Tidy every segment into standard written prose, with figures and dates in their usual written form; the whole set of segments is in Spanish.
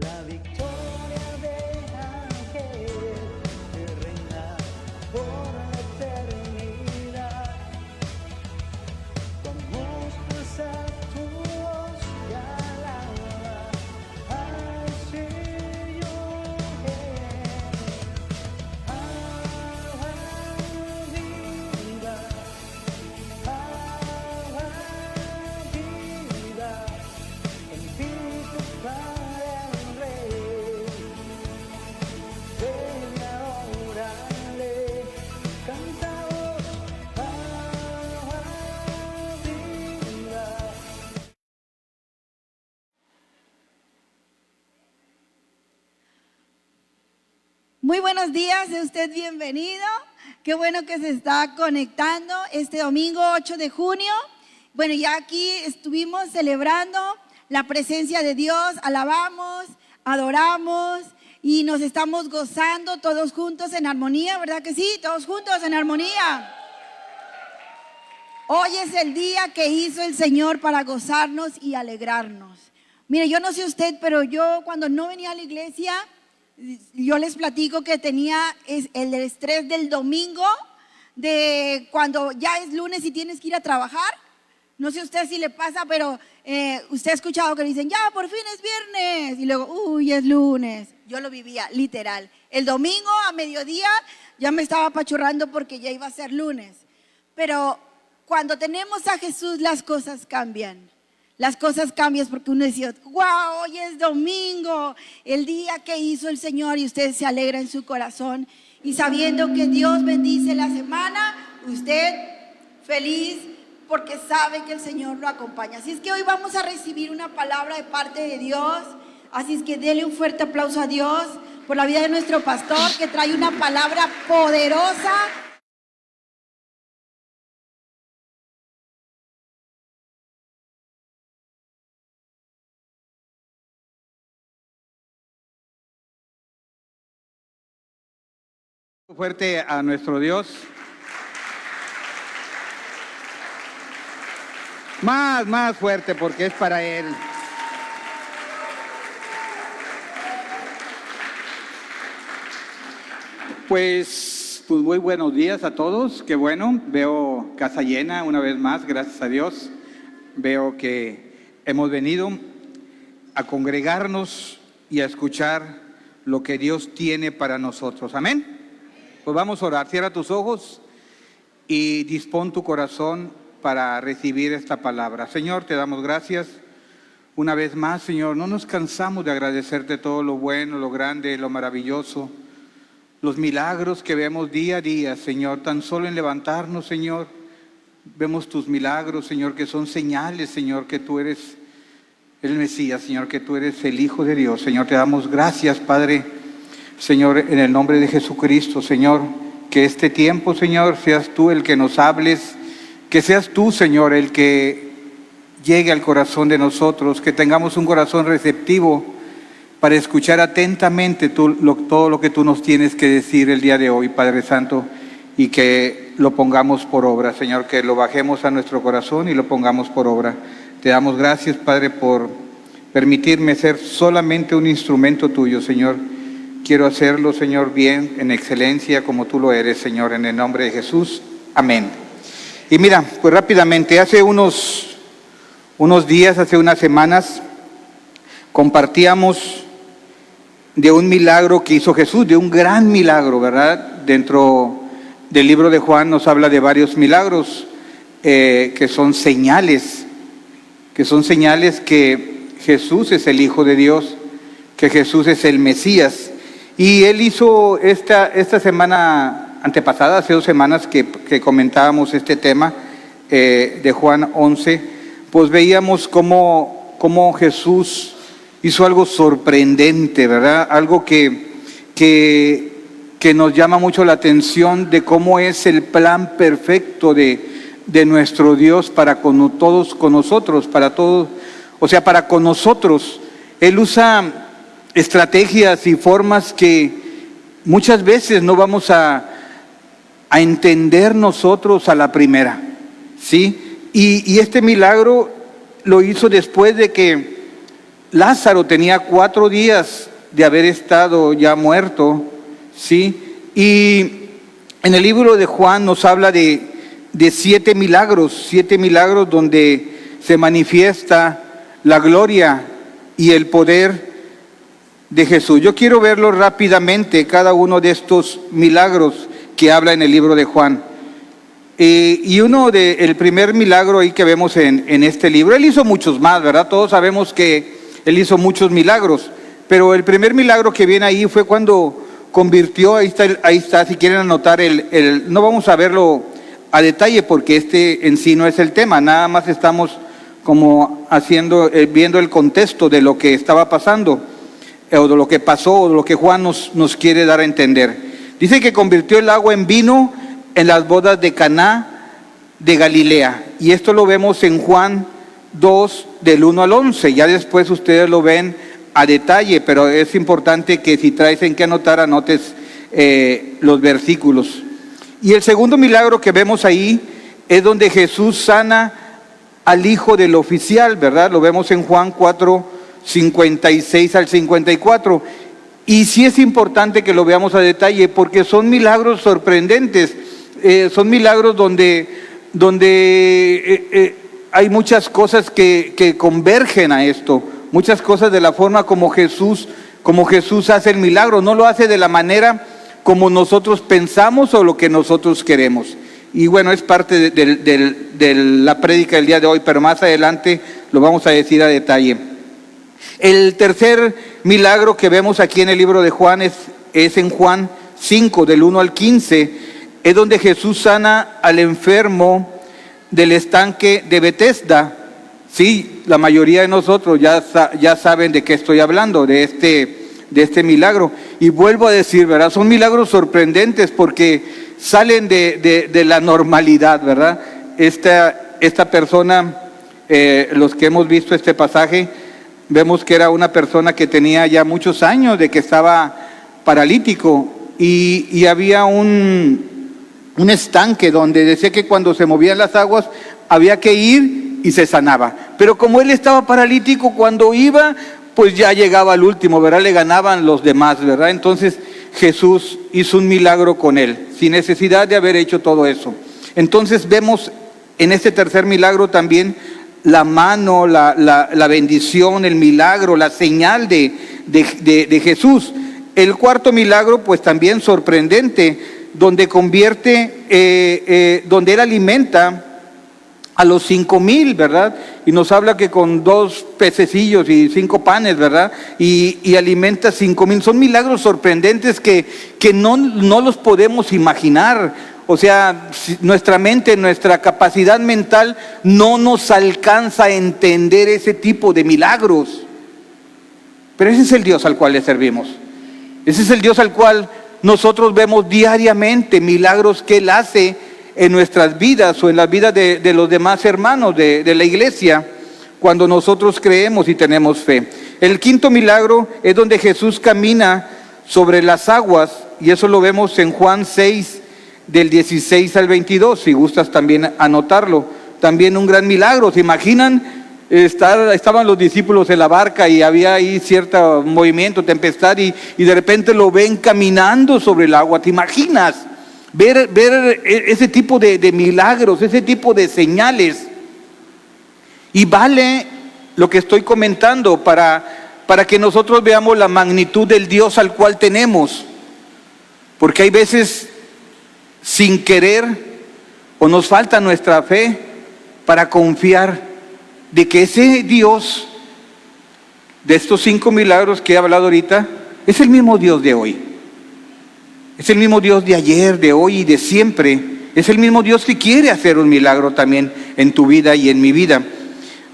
la victoria de aquel que reina por la eternidad. Vamos pues a tu voz y alaba al Señor. Agua viva, Espíritu para el Rey. Ven a orarle, cantamos agua viva. Muy buenos días, sea usted bienvenido. Qué bueno que se está conectando este domingo 8 de junio. Bueno, ya aquí estuvimos celebrando la presencia de Dios, alabamos, adoramos y nos estamos gozando todos juntos en armonía, ¿verdad que sí? Todos juntos en armonía. Hoy es el día que hizo el Señor para gozarnos y alegrarnos. Mire, yo no sé usted, pero yo cuando no venía a la iglesia, yo les platico que tenía el estrés del domingo, de cuando ya es lunes y tienes que ir a trabajar. No sé a usted si le pasa, pero usted ha escuchado que dicen, ya, por fin es viernes. Y luego, uy, es lunes. Yo lo vivía, literal. El domingo a mediodía ya me estaba apachurrando porque ya iba a ser lunes. Pero cuando tenemos a Jesús, las cosas cambian. Las cosas cambian porque uno decía, wow, hoy es domingo, el día que hizo el Señor, y usted se alegra en su corazón. Y sabiendo que Dios bendice la semana, usted feliz porque sabe que el Señor lo acompaña. Así es que hoy vamos a recibir una palabra de parte de Dios. Así es que dele un fuerte aplauso a Dios por la vida de nuestro pastor, que trae una palabra poderosa. Fuerte a nuestro Dios. Más fuerte porque es para Él. Pues muy buenos días a todos. Qué bueno, veo casa llena una vez más, gracias a Dios. Veo que hemos venido a congregarnos y a escuchar lo que Dios tiene para nosotros. Amén. Pues vamos a orar. Cierra tus ojos y dispón tu corazón para recibir esta palabra. Señor, te damos gracias una vez más, Señor. No nos cansamos de agradecerte todo lo bueno, lo grande, lo maravilloso, los milagros que vemos día a día, Señor. Tan solo en levantarnos, Señor, vemos tus milagros, Señor, que son señales, Señor, que tú eres el Mesías, Señor, que tú eres el Hijo de Dios. Señor, te damos gracias, Padre. Señor, en el nombre de Jesucristo, Señor, que este tiempo, Señor, seas tú el que nos hables, que seas tú, Señor, el que llegue al corazón de nosotros, que tengamos un corazón receptivo para escuchar atentamente todo lo que tú nos tienes que decir el día de hoy, Padre Santo, y que lo pongamos por obra, Señor, que lo bajemos a nuestro corazón y lo pongamos por obra. Te damos gracias, Padre, por permitirme ser solamente un instrumento tuyo, Señor. Quiero hacerlo, Señor, bien, en excelencia, como tú lo eres, Señor, en el nombre de Jesús. Amén. Y mira, pues rápidamente, hace unos días, hace unas semanas, compartíamos de un milagro que hizo Jesús, de un gran milagro, ¿verdad? Dentro del libro de Juan nos habla de varios milagros que son señales que Jesús es el Hijo de Dios, que Jesús es el Mesías. Y él hizo esta semana antepasada, hace 2 semanas que comentábamos este tema de Juan 11, pues veíamos cómo Jesús hizo algo sorprendente, ¿verdad? Algo que nos llama mucho la atención de cómo es el plan perfecto de nuestro Dios para con todos, con nosotros, para todos, o sea, para con nosotros. Él usa estrategias y formas que muchas veces no vamos a entender nosotros a la primera, ¿sí? Y este milagro lo hizo después de que Lázaro tenía 4 días de haber estado ya muerto, ¿sí? Y en el libro de Juan nos habla de 7 milagros donde se manifiesta la gloria y el poder de Jesús. Yo quiero verlo rápidamente, cada uno de estos milagros que habla en el libro de Juan. Y el primer milagro ahí que vemos en este libro, él hizo muchos más, ¿verdad? Todos sabemos que él hizo muchos milagros, pero el primer milagro que viene ahí fue cuando convirtió, ahí está, si quieren anotar, no vamos a verlo a detalle porque este en sí no es el tema, nada más estamos como viendo el contexto de lo que estaba pasando, o de lo que pasó, o de lo que Juan nos quiere dar a entender. Dice que convirtió el agua en vino en las bodas de Caná de Galilea, y esto lo vemos en Juan 2, del 1 al 11, ya después ustedes lo ven a detalle, pero es importante que si traes en qué anotar, anotes los versículos. Y el segundo milagro que vemos ahí es donde Jesús sana al hijo del oficial, ¿verdad? Lo vemos en Juan 4, 56 al 54. Y sí es importante que lo veamos a detalle porque son milagros sorprendentes, son milagros donde hay muchas cosas que convergen a esto, muchas cosas de la forma como Jesús hace el milagro, no lo hace de la manera como nosotros pensamos o lo que nosotros queremos. Y bueno, es parte de la prédica del día de hoy, pero más adelante lo vamos a decir a detalle. El tercer milagro que vemos aquí en el libro de Juan es en Juan 5, del 1 al 15, es donde Jesús sana al enfermo del estanque de Betesda. Sí, la mayoría de nosotros ya saben de qué estoy hablando, de este milagro. Y vuelvo a decir, ¿verdad? Son milagros sorprendentes porque salen de la normalidad, ¿verdad? Esta persona, los que hemos visto este pasaje, vemos que era una persona que tenía ya muchos años de que estaba paralítico y había un estanque donde decía que cuando se movían las aguas había que ir y se sanaba. Pero como él estaba paralítico, cuando iba, pues ya llegaba al último, ¿verdad? Le ganaban los demás, ¿verdad? Entonces Jesús hizo un milagro con él, sin necesidad de haber hecho todo eso. Entonces vemos en este tercer milagro también la mano, la bendición, el milagro, la señal de Jesús. El cuarto milagro, pues también sorprendente, donde donde él alimenta a los 5,000, ¿verdad? Y nos habla que con 2 pececillos y 5 panes, ¿verdad? Y alimenta 5,000. Son milagros sorprendentes que no los podemos imaginar. O sea, nuestra mente, nuestra capacidad mental no nos alcanza a entender ese tipo de milagros. Pero ese es el Dios al cual le servimos. Ese es el Dios al cual nosotros vemos diariamente milagros que Él hace en nuestras vidas o en las vidas de los demás hermanos de la iglesia, cuando nosotros creemos y tenemos fe. El quinto milagro es donde Jesús camina sobre las aguas, y eso lo vemos en Juan 6, del 16 al 22, si gustas también anotarlo. También un gran milagro. ¿Se imaginan? Estaban los discípulos en la barca y había ahí cierto movimiento, tempestad, y de repente lo ven caminando sobre el agua. ¿Te imaginas? Ver ese tipo de milagros, ese tipo de señales. Y vale lo que estoy comentando para que nosotros veamos la magnitud del Dios al cual tenemos. Porque hay veces, sin querer, o nos falta nuestra fe para confiar de que ese Dios de estos 5 milagros que he hablado ahorita es el mismo Dios de hoy. Es el mismo Dios de ayer, de hoy y de siempre. Es el mismo Dios que quiere hacer un milagro también en tu vida y en mi vida.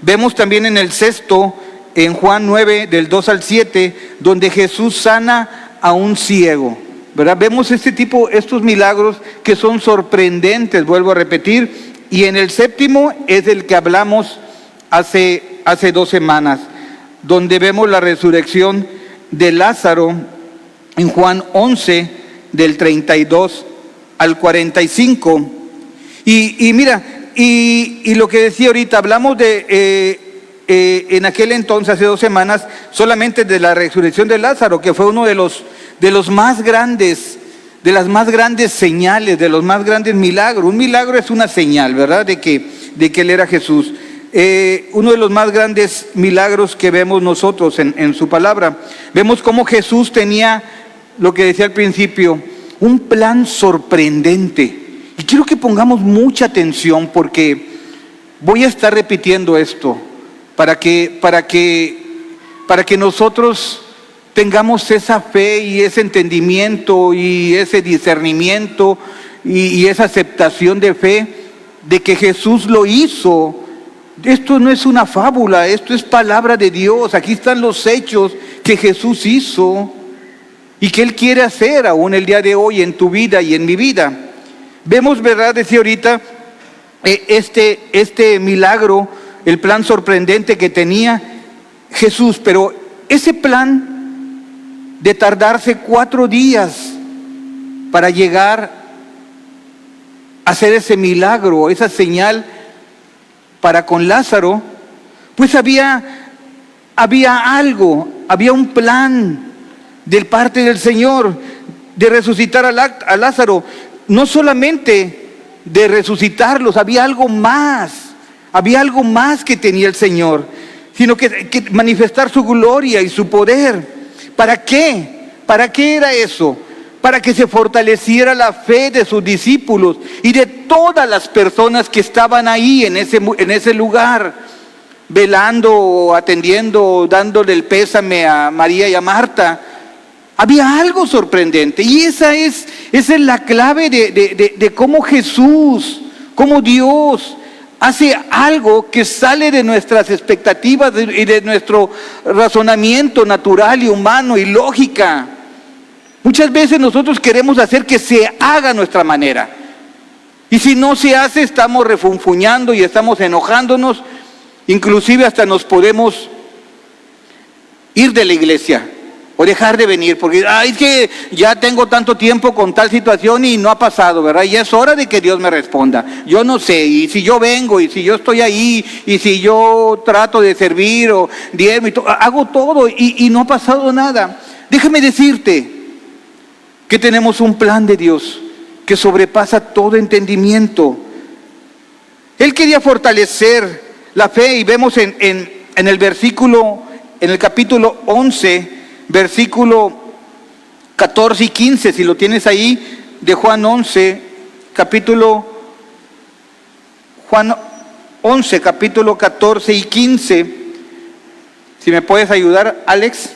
Vemos también en el sexto, en Juan 9, del 2 al 7, donde Jesús sana a un ciego, ¿verdad? Vemos estos milagros que son sorprendentes, vuelvo a repetir. Y en el séptimo es el que hablamos hace 2 semanas, donde vemos la resurrección de Lázaro en Juan 11, del 32 al 45. Y mira, y lo que decía ahorita, hablamos de en aquel entonces, hace 2 semanas, solamente de la resurrección de Lázaro, que fue uno de los más grandes, de las más grandes señales, de los más grandes milagros. Un milagro es una señal, ¿verdad? De que Él era Jesús. Uno de los más grandes milagros que vemos nosotros en su palabra. Vemos cómo Jesús tenía, lo que decía al principio, un plan sorprendente. Y quiero que pongamos mucha atención porque voy a estar repitiendo esto para que nosotros tengamos esa fe y ese entendimiento y ese discernimiento y esa aceptación de fe de que Jesús lo hizo. Esto no es una fábula, esto es palabra de Dios. Aquí están los hechos que Jesús hizo y que Él quiere hacer aún el día de hoy en tu vida y en mi vida. Vemos, ¿verdad? Decía ahorita, este milagro, el plan sorprendente que tenía Jesús, pero ese plan de tardarse 4 días para llegar a hacer ese milagro, esa señal para con Lázaro, pues había algo, había un plan de parte del Señor de resucitar a Lázaro, no solamente de resucitarlos, había algo más que tenía el Señor, sino que manifestar su gloria y su poder. ¿Para qué? ¿Para qué era eso? Para que se fortaleciera la fe de sus discípulos y de todas las personas que estaban ahí en ese lugar, velando, atendiendo, dándole el pésame a María y a Marta. Había algo sorprendente y esa es la clave de cómo Jesús, cómo Dios hace algo que sale de nuestras expectativas y de nuestro razonamiento natural y humano y lógica. Muchas veces nosotros queremos hacer que se haga a nuestra manera. Y si no se hace, estamos refunfuñando y estamos enojándonos. Inclusive hasta nos podemos ir de la iglesia o dejar de venir. Porque, es que ya tengo tanto tiempo con tal situación y no ha pasado, ¿verdad? Y es hora de que Dios me responda. Yo no sé, y si yo vengo, y si yo estoy ahí, y si yo trato de servir, o diezmo, hago todo y no ha pasado nada. Déjame decirte que tenemos un plan de Dios que sobrepasa todo entendimiento. Él quería fortalecer la fe y vemos en el versículo, en el capítulo 11, versículo 14 y 15, si lo tienes ahí, de Juan 11, capítulo 14 y 15. Si me puedes ayudar, Alex.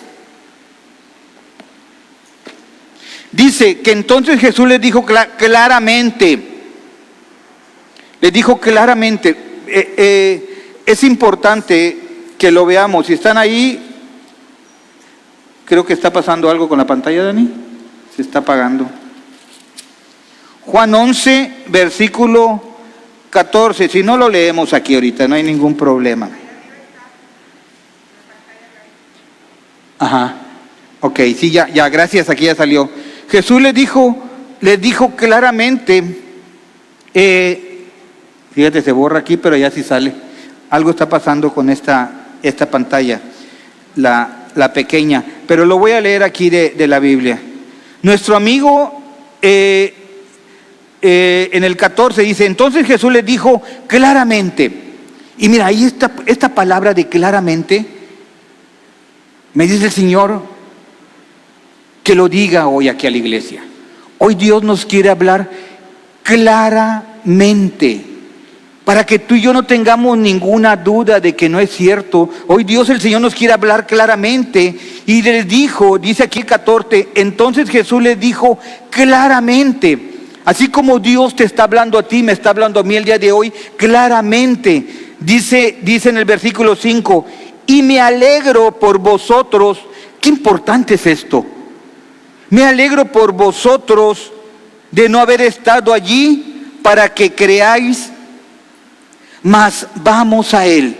Dice que entonces Jesús les dijo claramente, es importante que lo veamos. Si están ahí, creo que está pasando algo con la pantalla, Dani, se está apagando. Juan 11, versículo 14, si no lo leemos aquí ahorita, no hay ningún problema. Ajá, ok, sí, ya, gracias, aquí ya salió. Jesús les dijo claramente, fíjate, se borra aquí, pero ya sí sale. Algo está pasando con esta pantalla, la pequeña, pero lo voy a leer aquí de la Biblia. Nuestro amigo en el 14 dice, entonces Jesús les dijo claramente, y mira, ahí esta palabra de claramente, me dice el Señor, que lo diga hoy aquí a la iglesia. Hoy Dios nos quiere hablar claramente, para que tú y yo no tengamos ninguna duda de que no es cierto. Hoy Dios, el Señor, nos quiere hablar claramente. Y les dijo, dice aquí el 14, entonces Jesús les dijo claramente, así como Dios te está hablando a ti, me está hablando a mí el día de hoy, claramente. Dice en el versículo 5, y me alegro por vosotros. Qué importante es esto. Me alegro por vosotros de no haber estado allí para que creáis, mas vamos a Él.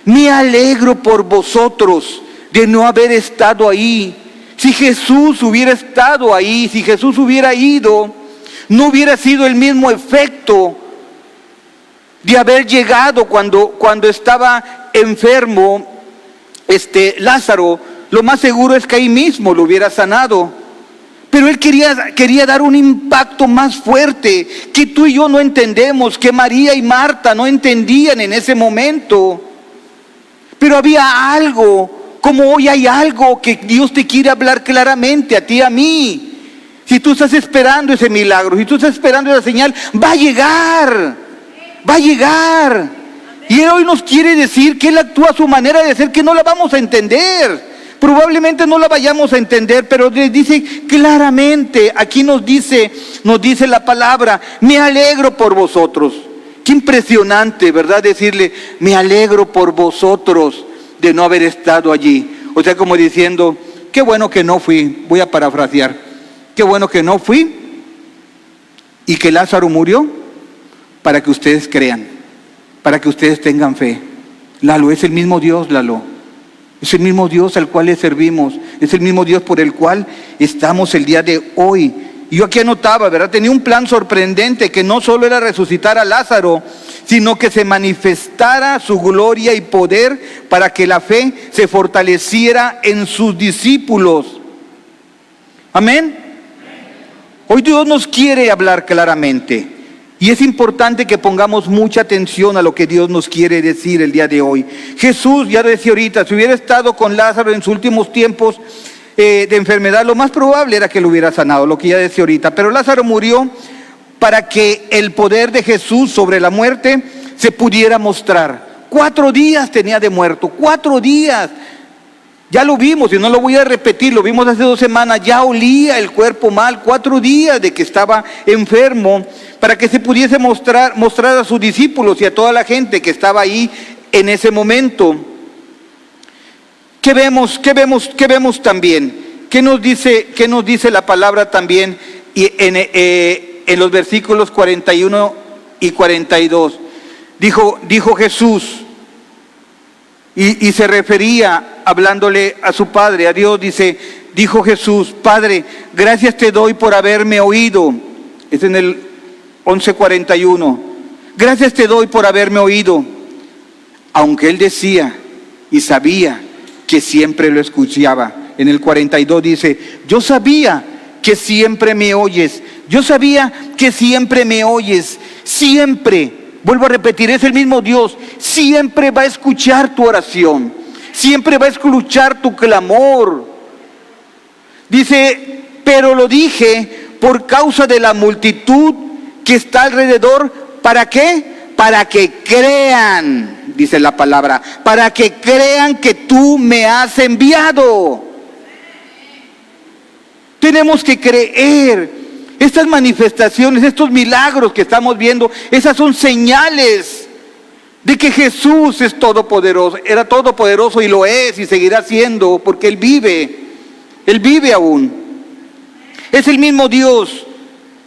Me alegro por vosotros de no haber estado ahí. Si Jesús hubiera estado ahí, si Jesús hubiera ido, no hubiera sido el mismo efecto de haber llegado cuando estaba enfermo Lázaro. Lo más seguro es que ahí mismo lo hubiera sanado. Pero él quería dar un impacto más fuerte que tú y yo no entendemos, que María y Marta no entendían en ese momento. Pero había algo, como hoy hay algo que Dios te quiere hablar claramente a ti y a mí. Si tú estás esperando ese milagro, si tú estás esperando esa señal, va a llegar, va a llegar. Y Él hoy nos quiere decir que Él actúa a su manera de ser, que no la vamos a entender. Probablemente no la vayamos a entender, pero les dice claramente, aquí nos dice la palabra, me alegro por vosotros. Qué impresionante, ¿verdad? Decirle, me alegro por vosotros de no haber estado allí. O sea, como diciendo, qué bueno que no fui, voy a parafrasear, qué bueno que no fui y que Lázaro murió para que ustedes crean, para que ustedes tengan fe. Lalo, es el mismo Dios, Lalo. Es el mismo Dios al cual le servimos. Es el mismo Dios por el cual estamos el día de hoy. Y yo aquí anotaba, ¿verdad? Tenía un plan sorprendente que no solo era resucitar a Lázaro, sino que se manifestara su gloria y poder para que la fe se fortaleciera en sus discípulos. Amén. Hoy Dios nos quiere hablar claramente. Y es importante que pongamos mucha atención a lo que Dios nos quiere decir el día de hoy. Jesús, ya decía ahorita, si hubiera estado con Lázaro en sus últimos tiempos de enfermedad, lo más probable era que lo hubiera sanado, lo que ya decía ahorita. Pero Lázaro murió para que el poder de Jesús sobre la muerte se pudiera mostrar. 4 días tenía de muerto, 4 días. Ya lo vimos y no lo voy a repetir, lo vimos hace 2 semanas, ya olía el cuerpo mal, 4 días de que estaba enfermo, para que se pudiese mostrar a sus discípulos y a toda la gente que estaba ahí en ese momento. ¿Qué vemos también? ¿Qué nos dice la palabra también en los versículos 41 y 42? Dijo Jesús, y se refería hablándole a su Padre, a Dios, dijo Jesús, Padre, gracias te doy por haberme oído. Es en el 11:41. Gracias te doy por haberme oído. Aunque él decía y sabía que siempre lo escuchaba. En el 42 dice, yo sabía que siempre me oyes. Yo sabía que siempre me oyes. Siempre, vuelvo a repetir, es el mismo Dios. Siempre va a escuchar tu oración. Siempre va a escuchar tu clamor. Dice, pero lo dije por causa de la multitud que está alrededor. ¿Para qué? Para que crean, dice la palabra, para que crean que tú me has enviado. Tenemos que creer. Estas manifestaciones, estos milagros que estamos viendo, esas son señales de que Jesús es todopoderoso. Era todopoderoso y lo es y seguirá siendo porque Él vive aún. Es el mismo Dios.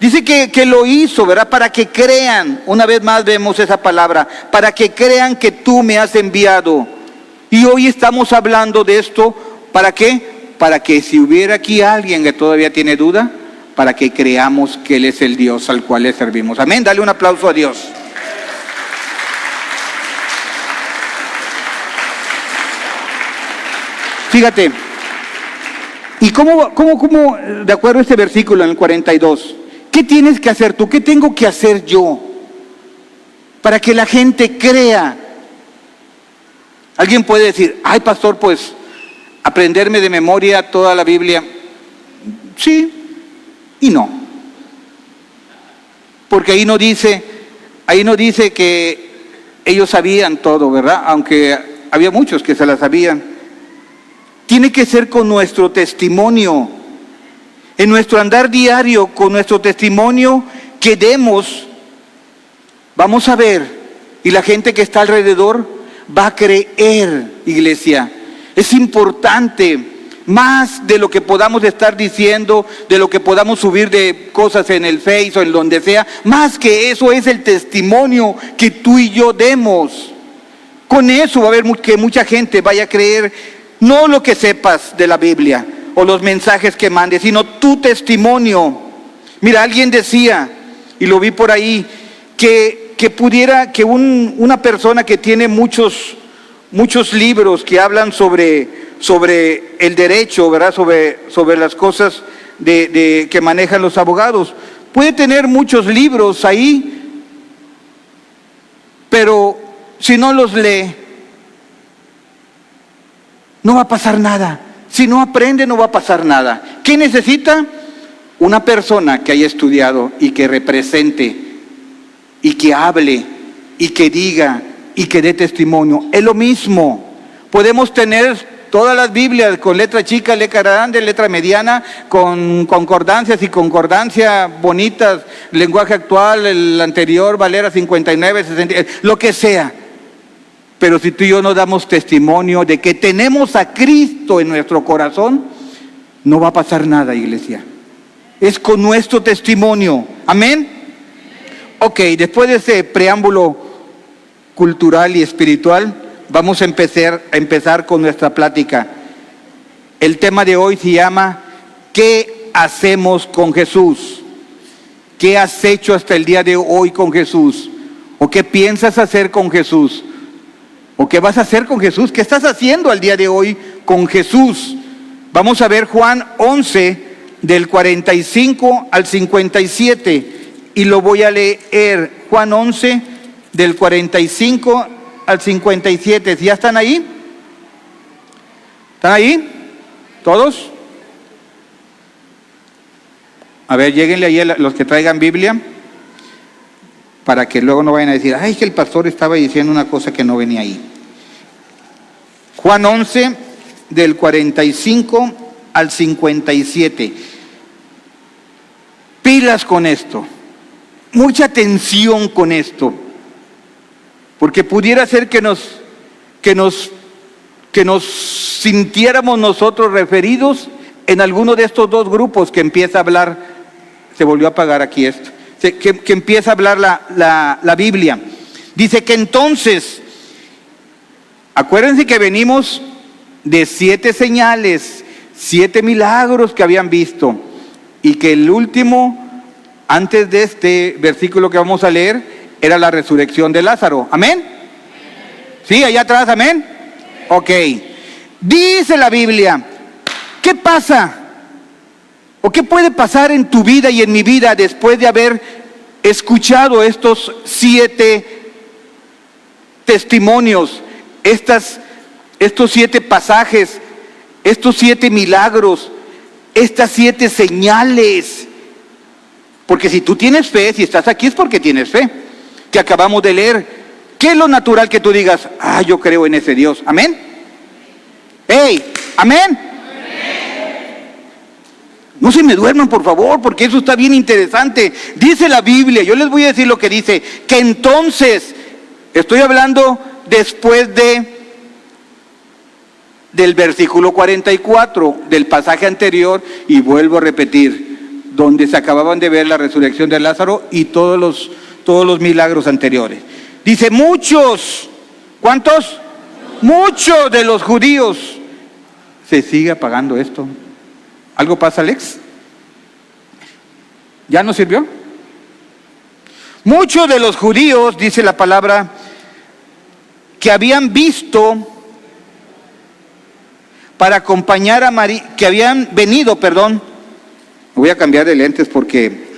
Dice que lo hizo, ¿verdad? Para que crean, una vez más vemos esa palabra, para que crean que tú me has enviado. Y hoy estamos hablando de esto, ¿para qué? Para que si hubiera aquí alguien que todavía tiene duda, para que creamos que Él es el Dios al cual le servimos. Amén, dale un aplauso a Dios. Fíjate, ¿y cómo, de acuerdo a este versículo en el 42, qué tienes que hacer tú? ¿Qué tengo que hacer yo para que la gente crea? Alguien puede decir, ay pastor, pues aprenderme de memoria toda la Biblia. Sí y no. Porque ahí no dice que ellos sabían todo, ¿verdad? Aunque había muchos que se la sabían. Tiene que ser con nuestro testimonio, en nuestro andar diario, con nuestro testimonio que demos. Vamos a ver, y la gente que está alrededor va a creer, iglesia. Es importante, más de lo que podamos estar diciendo, de lo que podamos subir de cosas en el Face o en donde sea, más que eso es el testimonio que tú y yo demos. Con eso va a haber que mucha gente vaya a creer, no lo que sepas de la Biblia o los mensajes que mandes, sino tu testimonio. Mira, alguien decía, y lo vi por ahí, que que una persona que tiene muchos libros que hablan sobre el derecho, ¿verdad? Sobre las cosas que manejan los abogados, puede tener muchos libros ahí, pero si no los lee, no va a pasar nada. Si no aprende, no va a pasar nada. ¿Qué necesita? Una persona que haya estudiado y que represente y que hable y que diga y que dé testimonio. Es lo mismo. Podemos tener todas las Biblias con letra chica, letra grande, letra mediana, con concordancias y concordancia bonitas, lenguaje actual, el anterior, Valera 59, 60, lo que sea. Pero si tú y yo no damos testimonio de que tenemos a Cristo en nuestro corazón, no va a pasar nada, iglesia. Es con nuestro testimonio. Amén. Ok, después de ese preámbulo cultural y espiritual, vamos a empezar con nuestra plática. El tema de hoy se llama ¿qué hacemos con Jesús? ¿Qué has hecho hasta el día de hoy con Jesús? ¿O qué piensas hacer con Jesús? ¿O qué vas a hacer con Jesús? ¿Qué estás haciendo al día de hoy con Jesús? Vamos a ver Juan 11, del 45 al 57, y lo voy a leer. Juan 11, del 45 al 57. ¿Ya están ahí? ¿Están ahí? ¿Todos? A ver, lléguenle ahí los que traigan Biblia, para que luego no vayan a decir, ay, que el pastor estaba diciendo una cosa que no venía ahí. Juan 11, del 45 al 57. Pilas con esto, mucha atención con esto, porque pudiera ser que nos sintiéramos nosotros referidos en alguno de estos dos grupos que empieza a hablar. Se volvió a apagar aquí esto. Que empieza a hablar la Biblia. Dice que entonces, acuérdense que venimos de 7 señales, 7 milagros que habían visto, y que el último, antes de este versículo que vamos a leer, era la resurrección de Lázaro. ¿Amén? ¿Sí? Allá atrás, ¿amén? Ok. Dice la Biblia, ¿qué pasa? ¿O qué puede pasar en tu vida y en mi vida después de haber escuchado estos 7 testimonios, estos 7 pasajes, estos 7 milagros, estas 7 señales? Porque si tú tienes fe, si estás aquí es porque tienes fe, que acabamos de leer. ¿Qué es lo natural que tú digas? Ah, yo creo en ese Dios. ¿Amén? ¡Hey! ¿Amén? No se me duerman, por favor, porque eso está bien interesante. Dice la Biblia, yo les voy a decir lo que dice, que entonces, estoy hablando después del versículo 44, del pasaje anterior, y vuelvo a repetir, donde se acababan de ver la resurrección de Lázaro y todos los milagros anteriores. Dice, muchos, ¿cuántos? Muchos de los judíos. Se sigue apagando esto. ¿Algo pasa, Alex? ¿Ya no sirvió? Muchos de los judíos, dice la palabra, que habían visto para acompañar a María, que habían venido, perdón, me voy a cambiar de lentes porque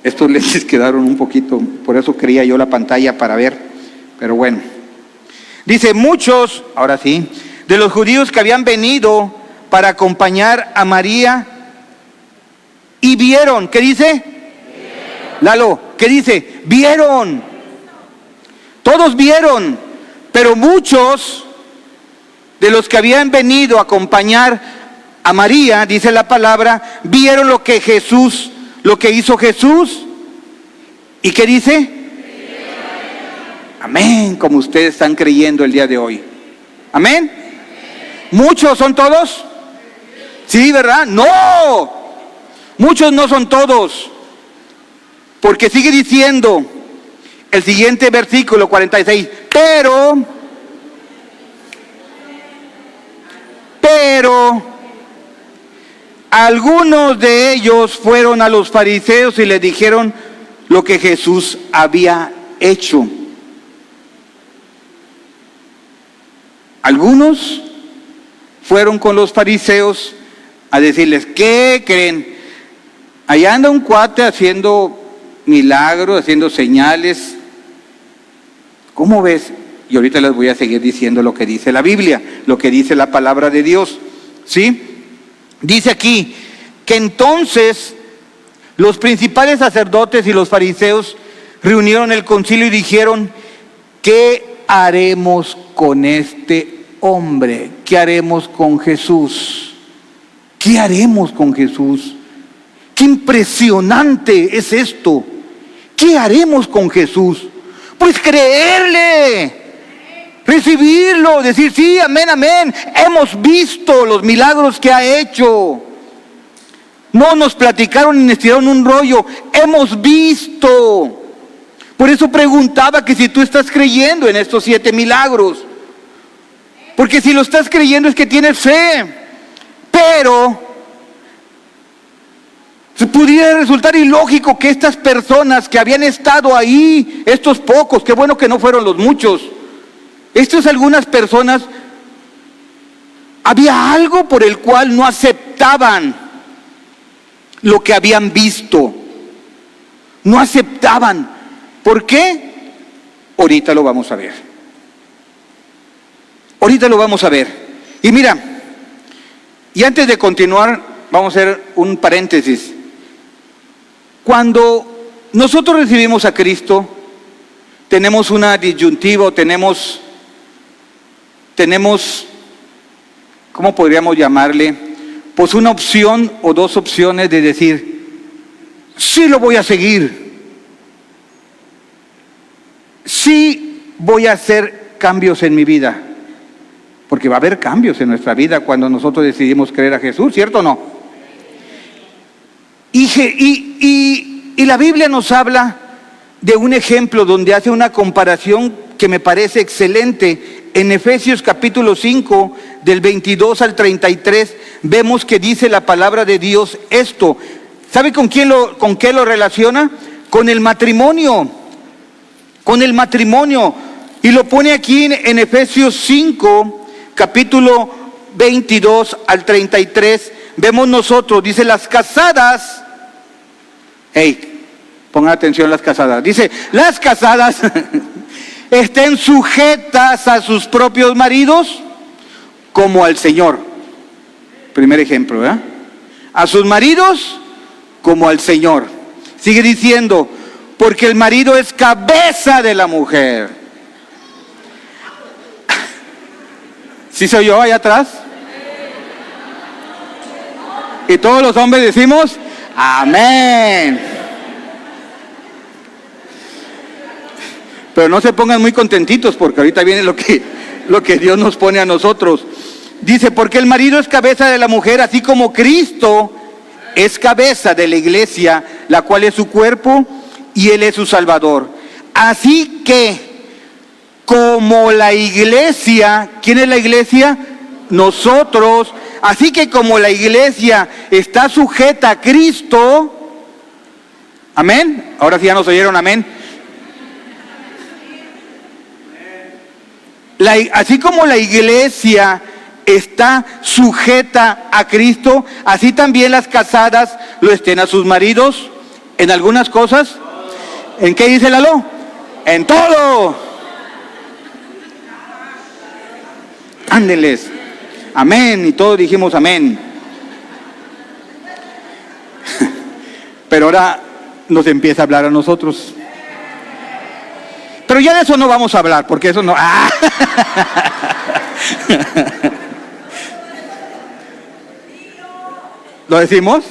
estos lentes quedaron un poquito, por eso quería yo la pantalla para ver, pero bueno. Dice, muchos, ahora sí, de los judíos que habían venido para acompañar a María y vieron, ¿qué dice? Vieron. Lalo, ¿qué dice? Vieron. Todos vieron, pero muchos de los que habían venido a acompañar a María, dice la palabra, vieron lo que hizo Jesús. ¿Y qué dice? Amén, como ustedes están creyendo el día de hoy. Amén. ¿Muchos son todos? Sí, ¿verdad? No, muchos no son todos, porque sigue diciendo el siguiente versículo 46, pero algunos de ellos fueron a los fariseos y les dijeron lo que Jesús había hecho. Algunos fueron con los fariseos a decirles, ¿qué creen? Allá anda un cuate haciendo milagros, haciendo señales. ¿Cómo ves? Y ahorita les voy a seguir diciendo lo que dice la Biblia, lo que dice la palabra de Dios. ¿Sí? Dice aquí que entonces los principales sacerdotes y los fariseos reunieron el concilio y dijeron, ¿qué haremos con este hombre? ¿Qué haremos con Jesús? ¿Qué haremos con Jesús? ¡Qué impresionante es esto! ¿Qué haremos con Jesús? Pues creerle, recibirlo, decir sí, amén, amén. Hemos visto los milagros que ha hecho. No nos platicaron ni nos tiraron un rollo, hemos visto. Por eso preguntaba que si tú estás creyendo en estos 7 milagros. Porque si lo estás creyendo es que tienes fe. Pero pudiera resultar ilógico que estas personas que habían estado ahí, estos pocos, qué bueno que no fueron los muchos, algunas personas, había algo por el cual no aceptaban lo que habían visto. No aceptaban. ¿Por qué? Ahorita lo vamos a ver. Ahorita lo vamos a ver. Y mira, y antes de continuar, vamos a hacer un paréntesis. Cuando nosotros recibimos a Cristo, tenemos una disyuntiva, tenemos, ¿cómo podríamos llamarle? Pues una opción o dos opciones de decir, sí lo voy a seguir, sí voy a hacer cambios en mi vida, porque va a haber cambios en nuestra vida cuando nosotros decidimos creer a Jesús, ¿cierto o no? Y la Biblia nos habla de un ejemplo donde hace una comparación que me parece excelente. En Efesios capítulo 5, del 22 al 33, vemos que dice la palabra de Dios esto. ¿Sabe con qué lo relaciona? Con el matrimonio. Con el matrimonio. Y lo pone aquí en Efesios 5, capítulo 22 al 33. Vemos nosotros, dice las casadas. Hey, pongan atención las casadas. Dice, las casadas estén sujetas a sus propios maridos como al Señor. Primer ejemplo, ¿verdad? A sus maridos como al Señor. Sigue diciendo, porque el marido es cabeza de la mujer. ¿Sí soy yo allá atrás? Y todos los hombres decimos, amén. Pero no se pongan muy contentitos porque ahorita viene lo que Dios nos pone a nosotros. Dice, porque el marido es cabeza de la mujer, así como Cristo es cabeza de la iglesia, la cual es su cuerpo y Él es su Salvador. Así que, como la iglesia, ¿quién es la iglesia? Nosotros. Así que como la iglesia está sujeta a Cristo, amén. Ahora sí ya nos oyeron, amén. Así como la iglesia está sujeta a Cristo, así también las casadas lo estén a sus maridos. ¿En algunas cosas? ¿En qué dice Lalo? En todo. Ándenles. Amén. Y todos dijimos amén. Pero ahora nos empieza a hablar a nosotros. Pero ya de eso no vamos a hablar, porque eso no... ¡Ah! ¿Lo decimos?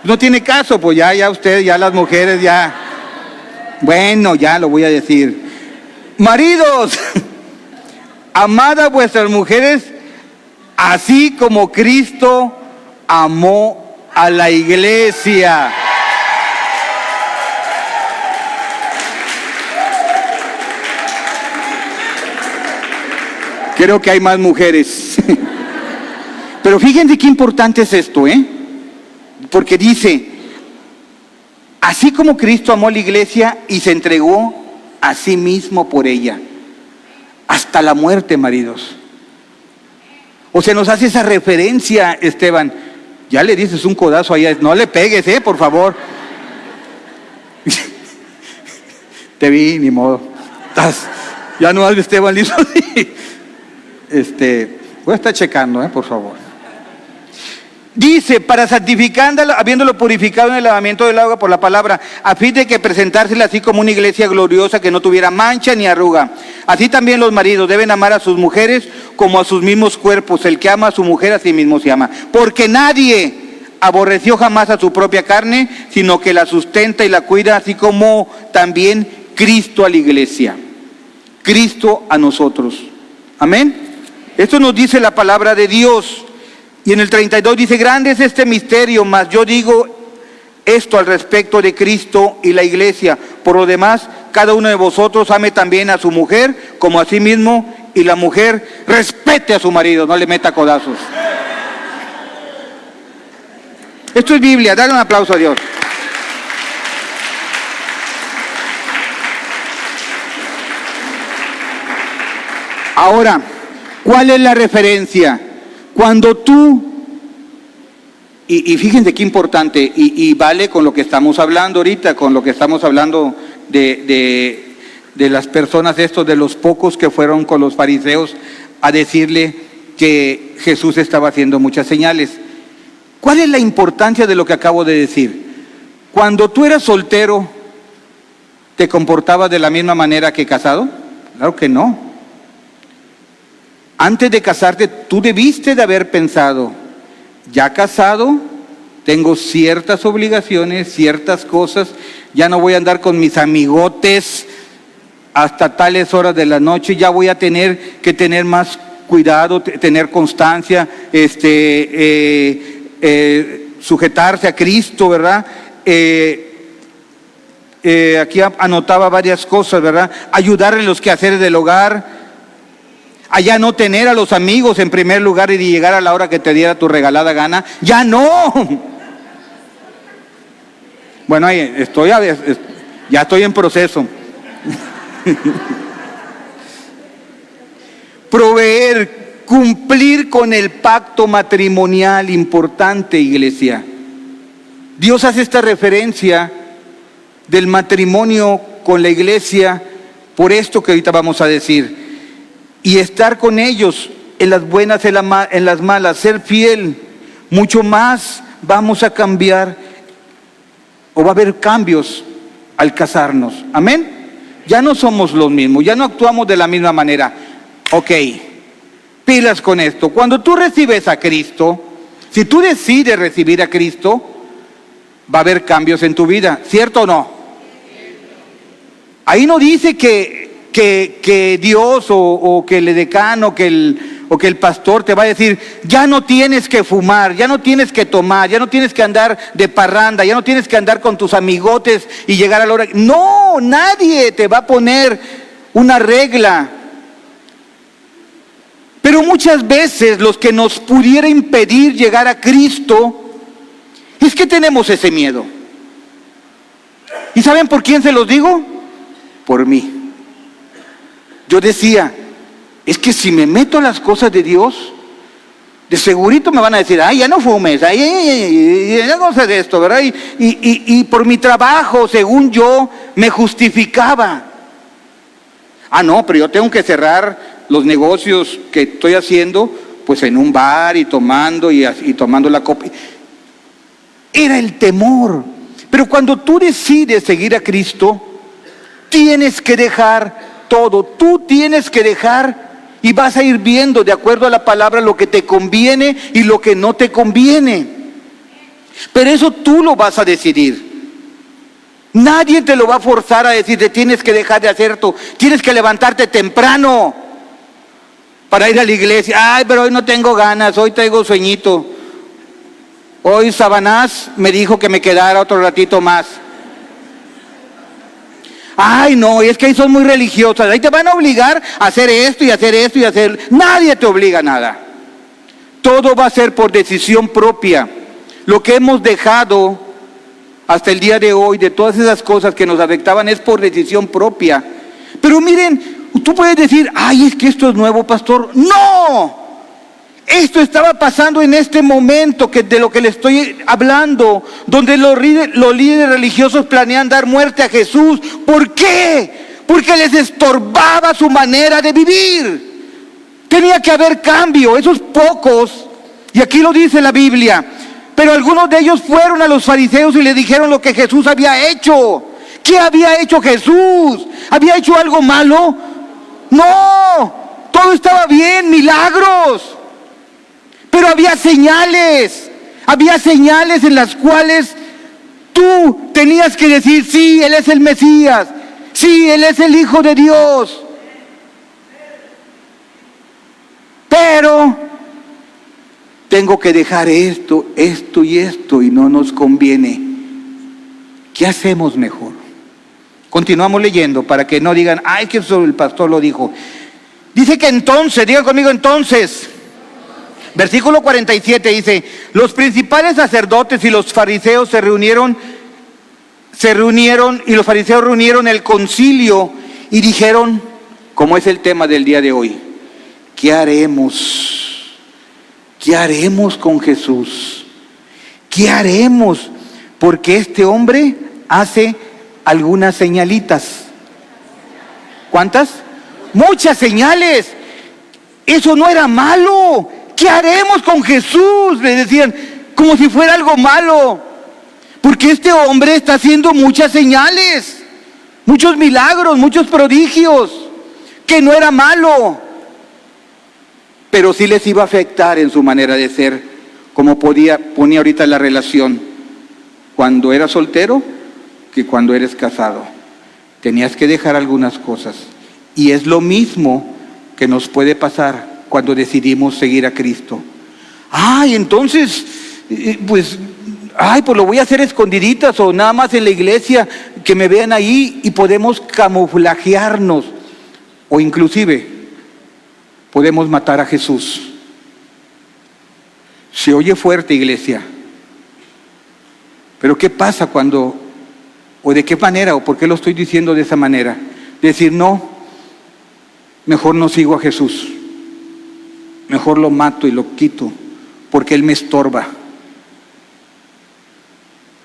No tiene caso, pues ya ustedes, ya las mujeres, ya... Bueno, ya lo voy a decir. Maridos, amad a vuestras mujeres, así como Cristo amó a la iglesia. Creo que hay más mujeres. Pero fíjense qué importante es esto, Porque dice, Así como Cristo amó a la iglesia y se entregó a sí mismo por ella, hasta la muerte, maridos. O se nos hace esa referencia, Esteban. Ya le dices un codazo allá, no le pegues, por favor. Te vi, ni modo. Ya no has Esteban, listo. Voy a estar checando, por favor. Dice, para santificándola, habiéndolo purificado en el lavamiento del agua por la palabra, a fin de que presentársela así como una iglesia gloriosa que no tuviera mancha ni arruga. Así también los maridos deben amar a sus mujeres como a sus mismos cuerpos. El que ama a su mujer a sí mismo se ama. Porque nadie aborreció jamás a su propia carne, sino que la sustenta y la cuida, así como también Cristo a la iglesia. Cristo a nosotros. Amén. Esto nos dice la palabra de Dios. Y en el 32 dice, grande es este misterio, mas yo digo esto al respecto de Cristo y la iglesia. Por lo demás, cada uno de vosotros ame también a su mujer como a sí mismo, y la mujer respete a su marido, no le meta codazos. Esto es Biblia, dale un aplauso a Dios. Ahora, ¿cuál es la referencia? Cuando tú, y fíjense qué importante, y vale con lo que estamos hablando ahorita, con lo que estamos hablando de las personas estos, de los pocos que fueron con los fariseos a decirle que Jesús estaba haciendo muchas señales. ¿Cuál es la importancia de lo que acabo de decir? Cuando tú eras soltero, ¿te comportabas de la misma manera que casado? Claro que no. Antes de casarte, tú debiste de haber pensado, ya casado, tengo ciertas obligaciones, ciertas cosas, ya no voy a andar con mis amigotes hasta tales horas de la noche, ya voy a tener que tener más cuidado, tener constancia, sujetarse a Cristo, ¿verdad? Aquí anotaba varias cosas, ¿verdad? Ayudar en los quehaceres del hogar. Allá no tener a los amigos en primer lugar y llegar a la hora que te diera tu regalada gana. ¡Ya no! Bueno, ahí ya estoy en proceso. Proveer, cumplir con el pacto matrimonial importante, iglesia. Dios hace esta referencia del matrimonio con la iglesia por esto que ahorita vamos a decir. Y estar con ellos en las buenas, en las malas, ser fiel. Mucho más vamos a cambiar, o va a haber cambios al casarnos. Amén. Ya no somos los mismos, ya no actuamos de la misma manera. Ok, pilas con esto. Cuando tú recibes a Cristo, si tú decides recibir a Cristo, va a haber cambios en tu vida, ¿cierto o no? Ahí no dice que Dios o que el decano o que el pastor te va a decir, ya no tienes que fumar, ya no tienes que tomar, ya no tienes que andar de parranda, ya no tienes que andar con tus amigotes y llegar a la hora. No, nadie te va a poner una regla. Pero muchas veces los que nos pudiera impedir llegar a Cristo es que tenemos ese miedo. ¿Y saben por quién se los digo? Por mí. Yo decía, es que si me meto a las cosas de Dios, de segurito me van a decir, ay, ya no fumes, ay, ya no sé de esto, ¿verdad? Y por mi trabajo, según yo, me justificaba. Ah, no, pero yo tengo que cerrar los negocios que estoy haciendo, pues en un bar y tomando la copa. Era el temor. Pero cuando tú decides seguir a Cristo, tienes que dejar todo, tú tienes que dejar y vas a ir viendo de acuerdo a la palabra lo que te conviene y lo que no te conviene. Pero eso tú lo vas a decidir. Nadie te lo va a forzar a decirte tienes que dejar de hacer esto, tienes que levantarte temprano para ir a la iglesia. Ay, pero hoy no tengo ganas, hoy traigo sueñito. Hoy Sabanás me dijo que me quedara otro ratito más. Ay, no, es que ahí son muy religiosas, ahí te van a obligar a hacer esto y hacer esto y hacer. Nadie te obliga a nada. Todo va a ser por decisión propia. Lo que hemos dejado hasta el día de hoy, de todas esas cosas que nos afectaban, es por decisión propia. Pero miren, tú puedes decir, ay, es que esto es nuevo, pastor. ¡No! Esto estaba pasando en este momento de lo que le estoy hablando, donde los líderes religiosos planean dar muerte a Jesús. ¿Por qué? Porque les estorbaba su manera de vivir. Tenía que haber cambio. Esos pocos, y aquí lo dice la Biblia, pero algunos de ellos fueron a los fariseos y le dijeron lo que Jesús había hecho. ¿Qué había hecho Jesús? ¿Había hecho algo malo? No, todo estaba bien, milagros. Pero había señales en las cuales tú tenías que decir, sí, Él es el Mesías, sí, Él es el Hijo de Dios. Pero tengo que dejar esto y esto, y no nos conviene. ¿Qué hacemos mejor? Continuamos leyendo para que no digan, ay, que eso el pastor lo dijo. Dice que entonces, digan conmigo entonces. Versículo 47 dice, los principales sacerdotes y los fariseos se reunieron y los fariseos reunieron el concilio y dijeron, como es el tema del día de hoy, ¿qué haremos? ¿Qué haremos con Jesús? ¿Qué haremos? Porque este hombre hace algunas señalitas. ¿Cuántas? Muchas señales. Eso no era malo. ¿Qué haremos con Jesús? Le decían, como si fuera algo malo. Porque este hombre está haciendo muchas señales, muchos milagros, muchos prodigios, que no era malo. Pero sí les iba a afectar en su manera de ser, como ponía ahorita la relación, cuando eras soltero que cuando eres casado. Tenías que dejar algunas cosas. Y es lo mismo que nos puede pasar cuando decidimos seguir a Cristo. Ay, entonces, pues lo voy a hacer escondiditas o nada más en la iglesia, que me vean ahí, y podemos camuflajearnos. O inclusive, podemos matar a Jesús. Se oye fuerte, iglesia. Pero ¿qué pasa cuando, o de qué manera, o por qué lo estoy diciendo de esa manera? Decir, no, mejor no sigo a Jesús. Mejor lo mato y lo quito, porque Él me estorba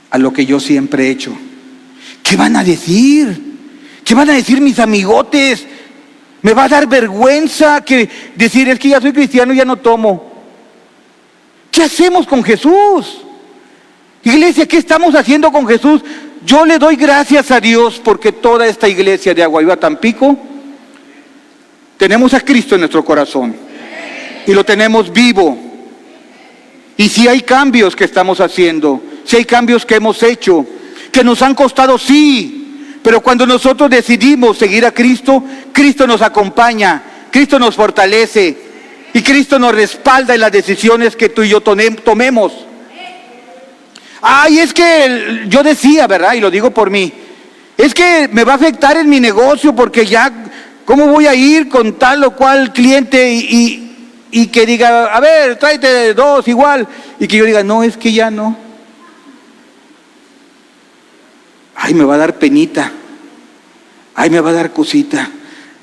a lo que yo siempre he hecho. ¿Qué van a decir? ¿Qué van a decir mis amigotes? Me va a dar vergüenza que decir, es que ya soy cristiano y ya no tomo. ¿Qué hacemos con Jesús? Iglesia, ¿qué estamos haciendo con Jesús? Yo le doy gracias a Dios porque toda esta iglesia de Agua Viva Tampico tenemos a Cristo en nuestro corazón. Y lo tenemos vivo. Y si hay cambios que estamos haciendo, si hay cambios que hemos hecho, que nos han costado, sí. Pero cuando nosotros decidimos seguir a Cristo, Cristo nos acompaña, Cristo nos fortalece y Cristo nos respalda en las decisiones que tú y yo tomemos. Ay, es que yo decía, ¿verdad? Y lo digo por mí. Es que me va a afectar en mi negocio porque ya, ¿cómo voy a ir con tal o cual cliente y que diga, a ver, tráete 2 igual, y que yo diga, no, es que ya no. Ay, me va a dar penita. Ay, me va a dar cosita.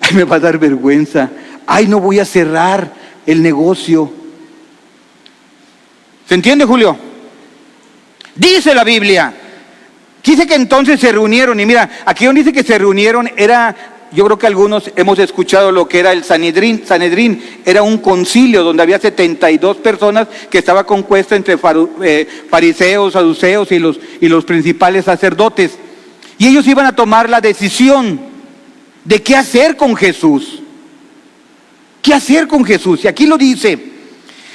Ay, me va a dar vergüenza. Ay, no voy a cerrar el negocio. ¿Se entiende, Julio? Dice la Biblia. Dice que entonces se reunieron, y mira, aquí donde dice que se reunieron era... Yo creo que algunos hemos escuchado lo que era el Sanedrín. Sanedrín era un concilio donde había 72 personas que estaba compuesta entre fariseos, saduceos y los principales sacerdotes. Y ellos iban a tomar la decisión de qué hacer con Jesús. ¿Qué hacer con Jesús? Y aquí lo dice.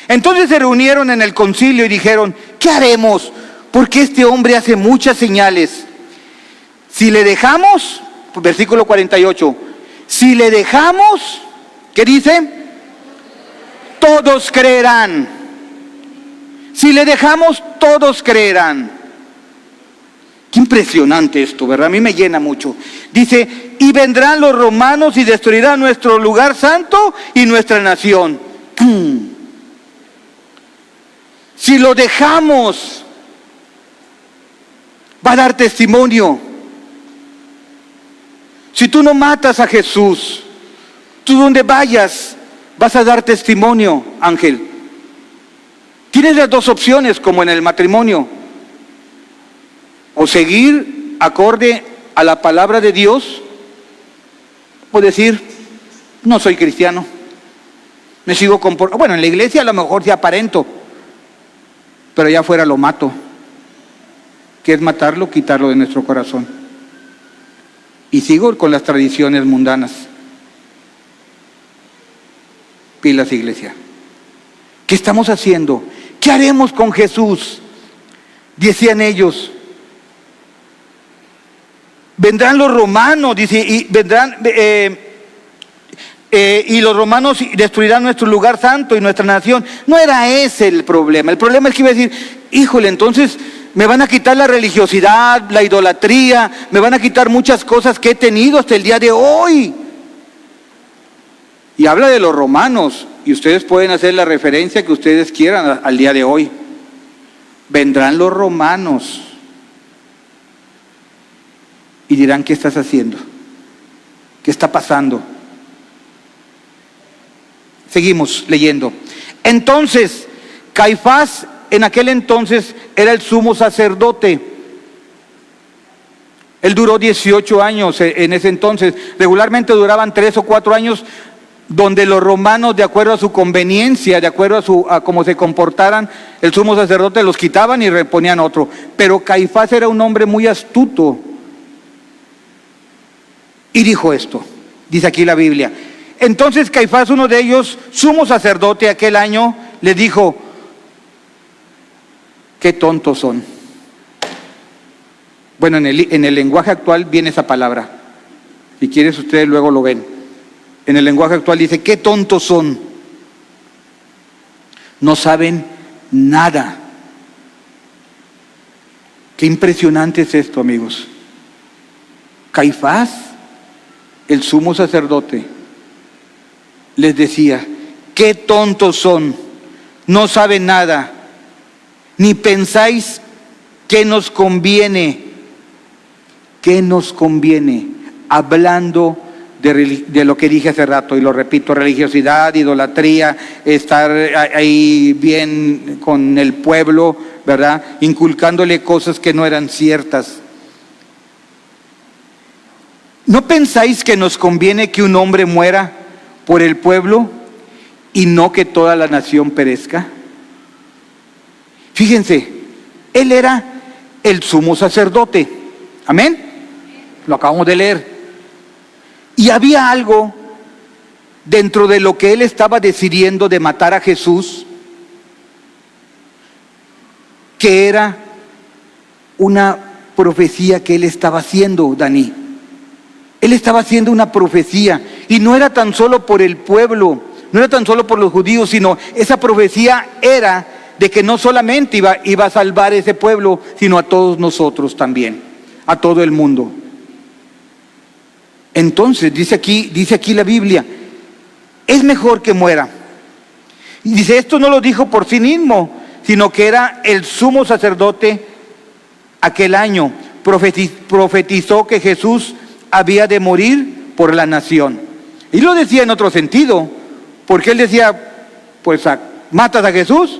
Entonces se reunieron en el concilio y dijeron, ¿qué haremos? Porque este hombre hace muchas señales. Si le dejamos... Versículo 48. Si le dejamos, ¿qué dice? Todos creerán. Si le dejamos, todos creerán. Qué impresionante esto, ¿verdad? A mí me llena mucho. Dice, y vendrán los romanos y destruirán nuestro lugar santo y nuestra nación. Si lo dejamos, va a dar testimonio. Si tú no matas a Jesús, tú donde vayas vas a dar testimonio, Ángel. Tienes las dos opciones como en el matrimonio: o seguir acorde a la palabra de Dios, o decir, no soy cristiano, me sigo comportando. Bueno, en la iglesia a lo mejor sí aparento, pero allá afuera lo mato. ¿Qué es matarlo? Quitarlo de nuestro corazón. Y sigo con las tradiciones mundanas. Pilas, iglesia. ¿Qué estamos haciendo? ¿Qué haremos con Jesús? Decían ellos. Vendrán los romanos, dice, y vendrán y los romanos destruirán nuestro lugar santo y nuestra nación. No era ese el problema. El problema es que iba a decir, híjole, entonces me van a quitar la religiosidad, la idolatría, me van a quitar muchas cosas que he tenido hasta el día de hoy. Y habla de los romanos, y ustedes pueden hacer la referencia que ustedes quieran al día de hoy. Vendrán los romanos y dirán, ¿qué estás haciendo? ¿Qué está pasando? Seguimos leyendo. Entonces, Caifás en aquel entonces era el sumo sacerdote. Él duró 18 años en ese entonces. Regularmente duraban 3 o 4 años, donde los romanos, de acuerdo a su conveniencia, de acuerdo a cómo se comportaran, el sumo sacerdote los quitaban y reponían otro. Pero Caifás era un hombre muy astuto. Y dijo esto, dice aquí la Biblia. Entonces Caifás, uno de ellos, sumo sacerdote aquel año, le dijo, qué tontos son. Bueno, en el lenguaje actual viene esa palabra. Si quieres, ustedes luego lo ven. En el lenguaje actual dice, qué tontos son. No saben nada. Qué impresionante es esto, amigos. Caifás, el sumo sacerdote, les decía, qué tontos son, no saben nada, ni pensáis que nos conviene, hablando de lo que dije hace rato, y lo repito, religiosidad, idolatría, estar ahí bien con el pueblo, ¿verdad? Inculcándole cosas que no eran ciertas. ¿No pensáis que nos conviene que un hombre muera por el pueblo y no que toda la nación perezca? Fíjense, él era el sumo sacerdote. Amén. Lo acabamos de leer. Y había algo dentro de lo que él estaba decidiendo de matar a Jesús, que era una profecía que él estaba haciendo, Dani. Él estaba haciendo una profecía, y no era tan solo por el pueblo, no era tan solo por los judíos, sino esa profecía era de que no solamente iba a salvar ese pueblo, sino a todos nosotros también, a todo el mundo. Entonces, dice aquí la Biblia, es mejor que muera. Y dice, esto no lo dijo por sí mismo, sino que era el sumo sacerdote aquel año. Profetizó que Jesús había de morir por la nación. Y lo decía en otro sentido, porque él decía, pues matas a Jesús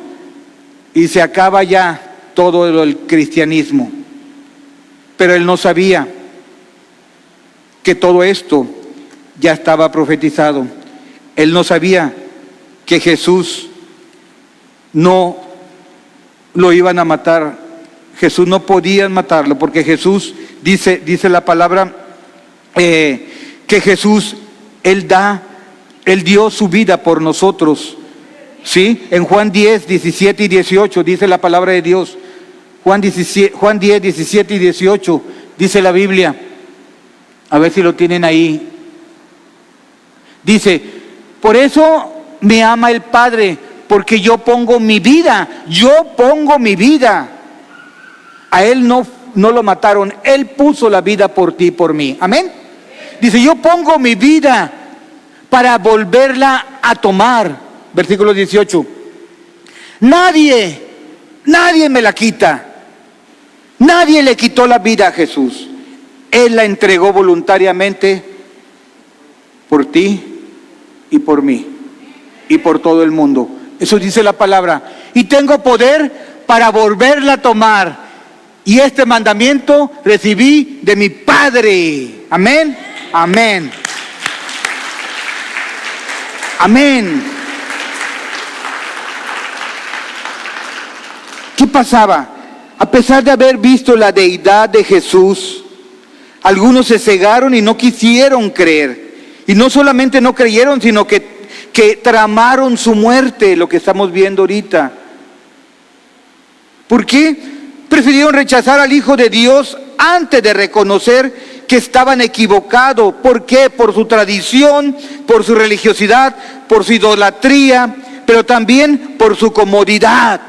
y se acaba ya todo el cristianismo. Pero él no sabía que todo esto ya estaba profetizado. Él no sabía que Jesús no lo iban a matar. Jesús no podían matarlo, porque Jesús, dice la palabra, que Jesús, Él dio su vida por nosotros. ¿Sí? En Juan 10, 17 y 18 dice la palabra de Dios. Juan 10, 17 y 18 dice la Biblia. A ver si lo tienen ahí. Dice, por eso me ama el Padre, porque yo pongo mi vida. A Él no lo mataron, Él puso la vida por ti y por mí. Amén. Dice, yo pongo mi vida para volverla a tomar. Versículo 18. Nadie me la quita. Nadie le quitó la vida a Jesús. Él la entregó voluntariamente por ti y por mí y por todo el mundo. Eso dice la palabra. Y tengo poder para volverla a tomar. Y este mandamiento recibí de mi Padre. Amén. Amén. Amén. ¿Qué pasaba? A pesar de haber visto la deidad de Jesús, algunos se cegaron y no quisieron creer. Y no solamente no creyeron, sino que tramaron su muerte, lo que estamos viendo ahorita. ¿Por qué? Prefirieron rechazar al Hijo de Dios antes de reconocer que estaban equivocados. ¿Por qué? Por su tradición, por su religiosidad, por su idolatría, pero también por su comodidad.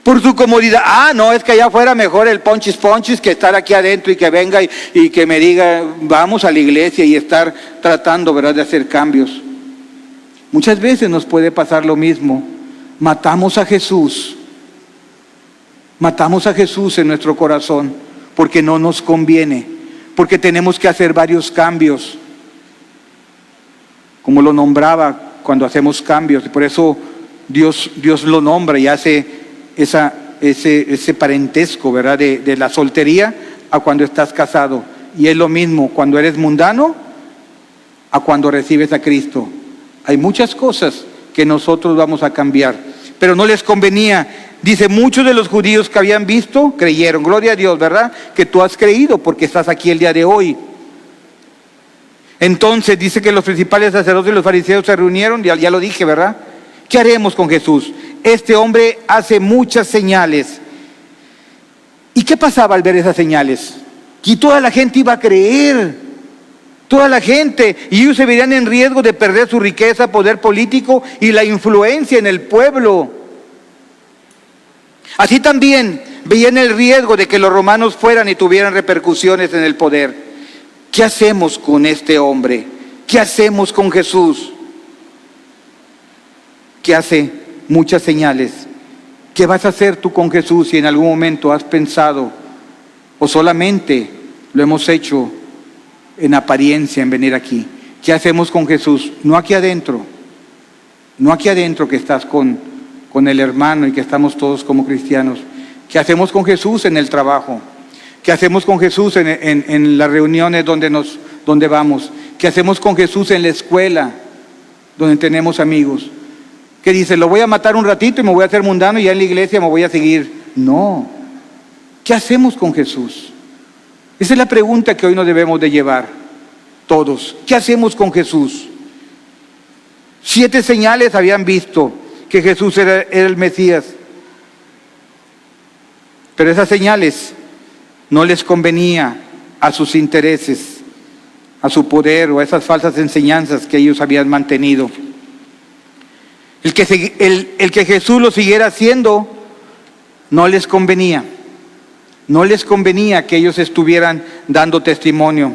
Por su comodidad. Ah, no, es que allá afuera mejor el ponchis que estar aquí adentro y que venga y que me diga, vamos a la iglesia y estar tratando, ¿verdad?, de hacer cambios. Muchas veces nos puede pasar lo mismo. Matamos a Jesús en nuestro corazón porque no nos conviene, porque tenemos que hacer varios cambios, como lo nombraba cuando hacemos cambios. Y por eso Dios lo nombra y hace ese parentesco, ¿verdad?, de la soltería a cuando estás casado. Y es lo mismo cuando eres mundano a cuando recibes a Cristo. Hay muchas cosas que nosotros vamos a cambiar, pero no les convenía. Dice, muchos de los judíos que habían visto creyeron. Gloria a Dios, ¿verdad?, que tú has creído porque estás aquí el día de hoy. Entonces dice que los principales sacerdotes y los fariseos se reunieron, ya lo dije, ¿verdad? ¿Qué haremos con Jesús? Este hombre hace muchas señales. ¿Y qué pasaba al ver esas señales? Que toda la gente iba a creer. Toda la gente. Y ellos se verían en riesgo de perder su riqueza, poder político y la influencia en el pueblo. Así también veían el riesgo de que los romanos fueran y tuvieran repercusiones en el poder. ¿Qué hacemos con este hombre? ¿Qué hacemos con Jesús? Que hace muchas señales. ¿Qué vas a hacer tú con Jesús si en algún momento has pensado o solamente lo hemos hecho en apariencia en venir aquí? ¿Qué hacemos con Jesús? No aquí adentro que estás con el hermano y que estamos todos como cristianos. ¿Qué hacemos con Jesús en el trabajo? ¿Qué hacemos con Jesús en las reuniones donde vamos? ¿Qué hacemos con Jesús en la escuela donde tenemos amigos? Que dice, lo voy a matar un ratito y me voy a hacer mundano y ya en la iglesia me voy a seguir. No. ¿Qué hacemos con Jesús? Esa es la pregunta que hoy nos debemos de llevar todos. ¿Qué hacemos con Jesús? 7 señales habían visto que Jesús era el Mesías. Pero esas señales no les convenía a sus intereses, a su poder o a esas falsas enseñanzas que ellos habían mantenido. El que Jesús lo siguiera haciendo no les convenía. No les convenía que ellos estuvieran dando testimonio.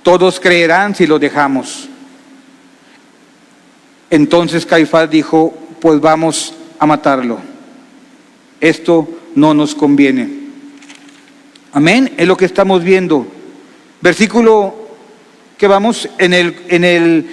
Todos creerán si lo dejamos. Entonces Caifás dijo, pues vamos a matarlo. Esto no nos conviene. Amén, es lo que estamos viendo. Versículo que vamos en el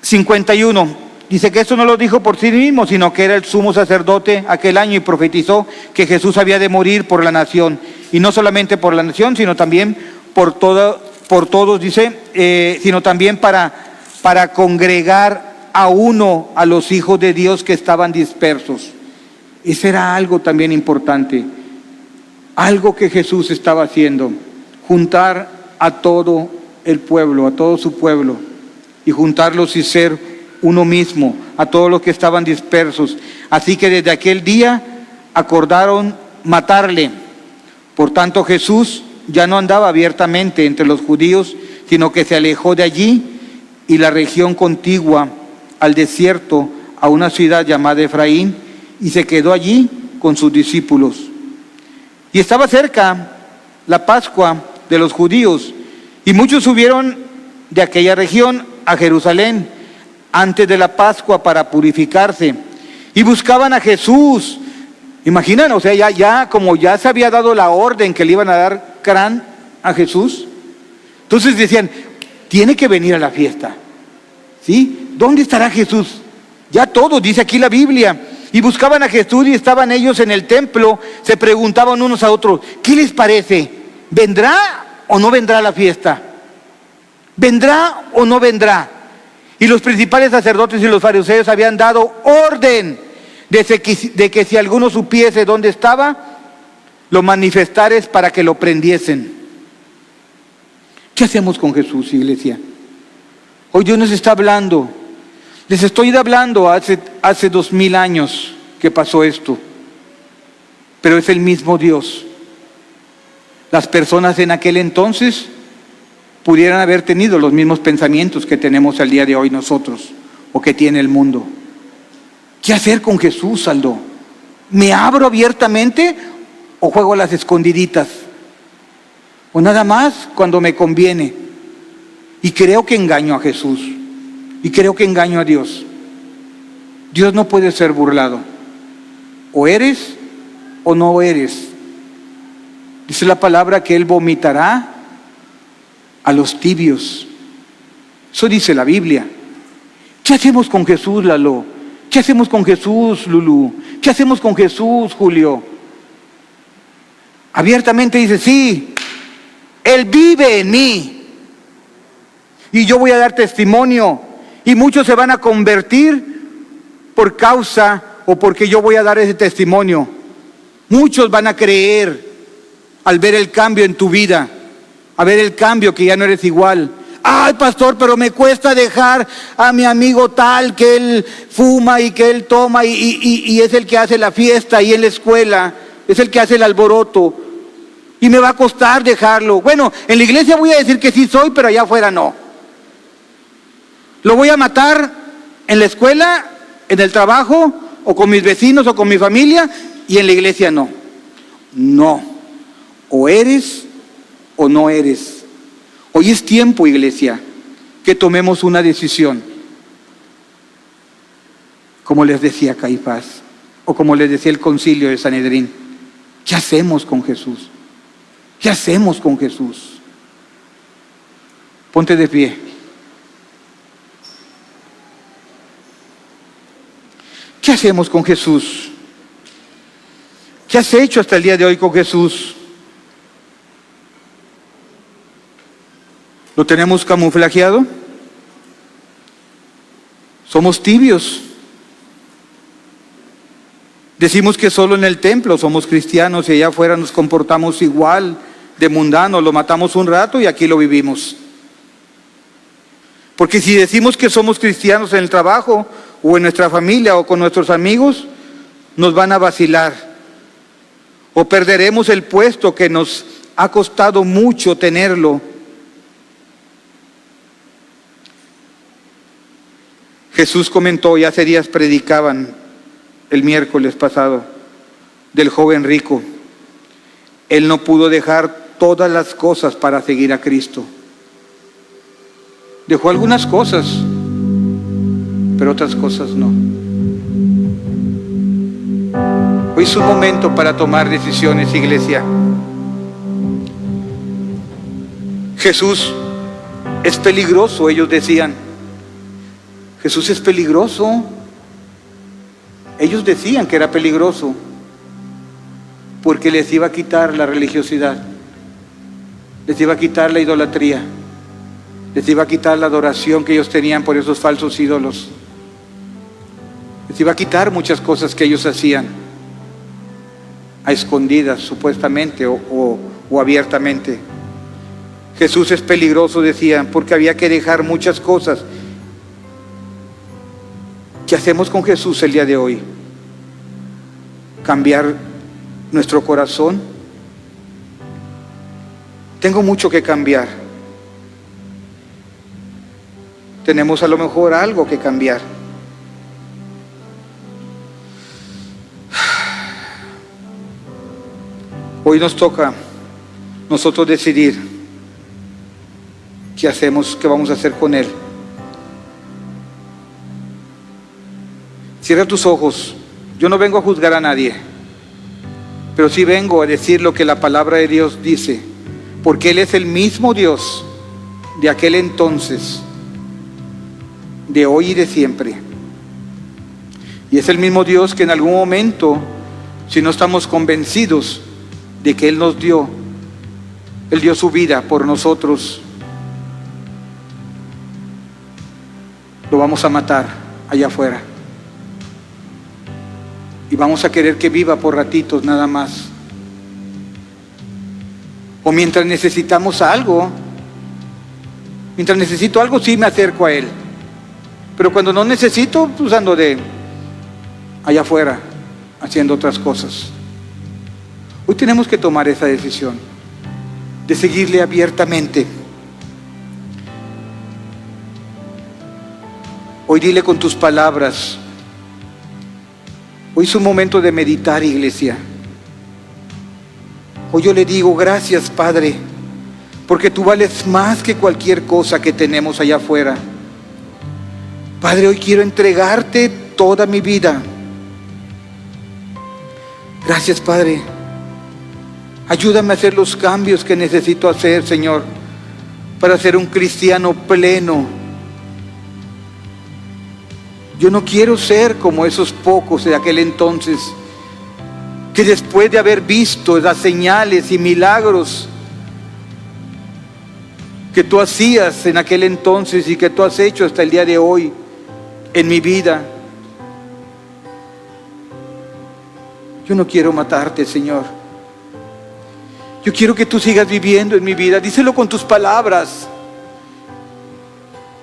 51. Dice que esto no lo dijo por sí mismo, sino que era el sumo sacerdote aquel año y profetizó que Jesús había de morir por la nación. Y no solamente por la nación, sino también por todos, dice, sino también para congregar a los hijos de Dios que estaban dispersos. Ese era algo también importante. Algo que Jesús estaba haciendo. Juntar a todo el pueblo, a todo su pueblo. Y juntarlos y ser uno mismo, a todos los que estaban dispersos. Así que desde aquel día acordaron matarle. Por tanto, Jesús ya no andaba abiertamente entre los judíos, sino que se alejó de allí y la región contigua al desierto, a una ciudad llamada Efraín, y se quedó allí con sus discípulos. Y estaba cerca la Pascua de los judíos, y muchos subieron de aquella región a Jerusalén antes de la Pascua para purificarse, y buscaban a Jesús Imaginan, o sea, ya como ya se había dado la orden que le iban a dar crán a Jesús, entonces decían, tiene que venir a la fiesta. ¿Sí? ¿Dónde estará Jesús? Ya todo, dice aquí la Biblia. Y buscaban a Jesús y estaban ellos en el templo, se preguntaban unos a otros, ¿qué les parece? ¿Vendrá o no vendrá a la fiesta? ¿Vendrá o no vendrá? Y los principales sacerdotes y los fariseos habían dado orden de que si alguno supiese dónde estaba, lo manifestares para que lo prendiesen. ¿Qué hacemos con Jesús, iglesia? Hoy Dios nos está hablando. Les estoy hablando hace 2000 años que pasó esto, pero es el mismo Dios. Las personas en aquel entonces pudieran haber tenido los mismos pensamientos que tenemos al día de hoy nosotros, o que tiene el mundo. ¿Qué hacer con Jesús, Aldo? ¿Me abro abiertamente o juego a las escondiditas? ¿O nada más cuando me conviene? Y creo que engaño a Jesús. Y creo que engaño a Dios. Dios no puede ser burlado. O eres o no eres. Dice la palabra que Él vomitará a los tibios. Eso dice la Biblia. ¿Qué hacemos con Jesús, Lalo? ¿Qué hacemos con Jesús, Lulú? ¿Qué hacemos con Jesús, Julio? Abiertamente dice, sí, Él vive en mí. Y yo voy a dar testimonio. Y muchos se van a convertir por causa o porque yo voy a dar ese testimonio. Muchos van a creer al ver el cambio en tu vida, a ver el cambio que ya no eres igual. Ay, pastor, pero me cuesta dejar a mi amigo tal que él fuma y que él toma y es el que hace la fiesta y en la escuela es el que hace el alboroto y me va a costar dejarlo. Bueno, en la iglesia voy a decir que sí soy, pero allá afuera no. Lo voy a matar en la escuela, en el trabajo, o con mis vecinos o con mi familia, y en la iglesia no. No, o eres o no eres. Hoy es tiempo, iglesia, que tomemos una decisión. Como les decía Caifás, o como les decía el concilio de Sanedrín, ¿qué hacemos con Jesús? ¿Qué hacemos con Jesús? Ponte de pie. ¿Qué hacemos con Jesús? ¿Qué has hecho hasta el día de hoy con Jesús? ¿Lo tenemos camuflajeado? Somos tibios. Decimos que solo en el templo somos cristianos y allá afuera nos comportamos igual de mundanos, lo matamos un rato y aquí lo vivimos. Porque si decimos que somos cristianos en el trabajo o en nuestra familia o con nuestros amigos, nos van a vacilar. O perderemos el puesto que nos ha costado mucho tenerlo. Jesús comentó, y hace días predicaban el miércoles pasado, del joven rico. Él no pudo dejar todas las cosas para seguir a Cristo. Dejó algunas cosas, pero otras cosas no. Hoy es un momento para tomar decisiones, iglesia. Jesús es peligroso, ellos decían. Jesús es peligroso. Ellos decían que era peligroso porque les iba a quitar la religiosidad, les iba a quitar la idolatría, les iba a quitar la adoración que ellos tenían por esos falsos ídolos, les iba a quitar muchas cosas que ellos hacían a escondidas supuestamente o abiertamente. Jesús es peligroso, decían, porque había que dejar muchas cosas. ¿Qué hacemos con Jesús el día de hoy? ¿Cambiar nuestro corazón? Tengo mucho que cambiar. Tenemos a lo mejor algo que cambiar. Hoy nos toca nosotros decidir qué hacemos, qué vamos a hacer con Él. Cierra tus ojos. Yo no vengo a juzgar a nadie. pero sí vengo a decir lo que la palabra de Dios dice, porque Él es el mismo Dios de aquel entonces, de hoy y de siempre. Y es el mismo Dios que en algún momento, si no estamos convencidos de que Él nos dio, Él dio su vida por nosotros, lo vamos a matar allá afuera. Y vamos a querer que viva por ratitos nada más. O mientras necesitamos algo, mientras necesito algo, sí me acerco a Él. Pero cuando no necesito, pues ando de allá afuera, haciendo otras cosas. Hoy tenemos que tomar esa decisión de seguirle abiertamente. Hoy dile con tus palabras. Hoy es un momento de meditar, iglesia. Hoy yo le digo, gracias, Padre, porque tú vales más que cualquier cosa que tenemos allá afuera. Padre, hoy quiero entregarte toda mi vida. Gracias, Padre. Ayúdame a hacer los cambios que necesito hacer, Señor, para ser un cristiano pleno. Yo no quiero ser como esos pocos de aquel entonces, que después de haber visto las señales y milagros que tú hacías en aquel entonces y que tú has hecho hasta el día de hoy en mi vida, yo no quiero matarte, Señor. Yo quiero que tú sigas viviendo en mi vida. Díselo con tus palabras.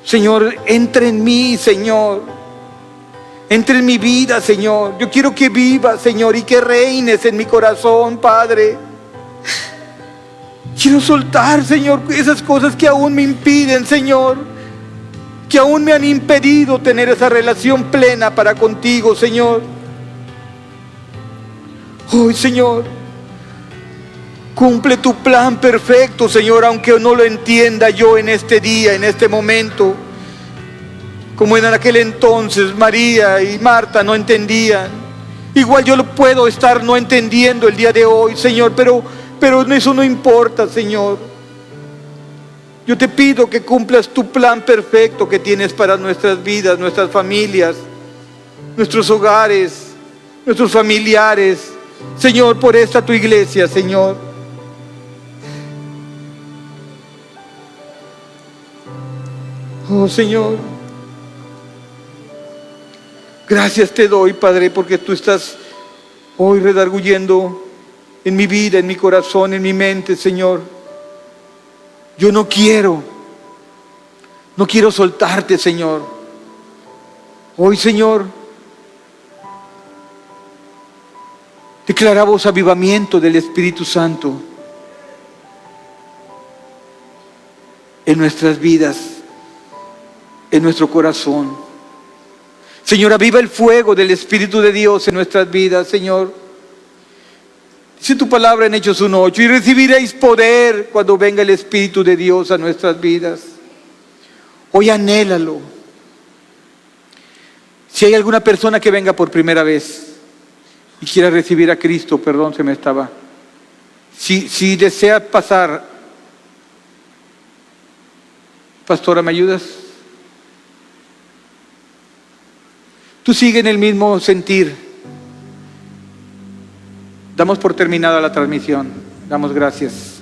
Señor, entra en mí, Señor. Entra en mi vida, Señor. Yo quiero que vivas, Señor, y que reines en mi corazón, Padre. Quiero soltar, Señor, esas cosas que aún me impiden, Señor, que aún me han impedido tener esa relación plena para contigo, Señor. Hoy, Señor, cumple tu plan perfecto, Señor, aunque no lo entienda yo en este día, en este momento. Como en aquel entonces María y Marta no entendían. Igual yo lo puedo estar no entendiendo el día de hoy, Señor, pero eso no importa, Señor. Yo te pido que cumplas tu plan perfecto que tienes para nuestras vidas, nuestras familias, nuestros hogares, nuestros familiares. Señor, por esta tu iglesia, Señor. Oh, Señor. Gracias te doy, Padre, porque tú estás hoy redarguyendo en mi vida, en mi corazón, en mi mente, Señor. Yo no quiero soltarte, Señor. Hoy, Señor, declaramos avivamiento del Espíritu Santo en nuestras vidas, en nuestro corazón. Señor, aviva el fuego del Espíritu de Dios en nuestras vidas, Señor. Dice tu palabra en Hechos 1:8, y recibiréis poder cuando venga el Espíritu de Dios a nuestras vidas. Hoy anhélalo. Si hay alguna persona que venga por primera vez y quiera recibir a Cristo, perdón, se me estaba. Si desea pasar, pastora, ¿me ayudas? Tú sigue en el mismo sentir. Damos por terminada la transmisión. Damos gracias.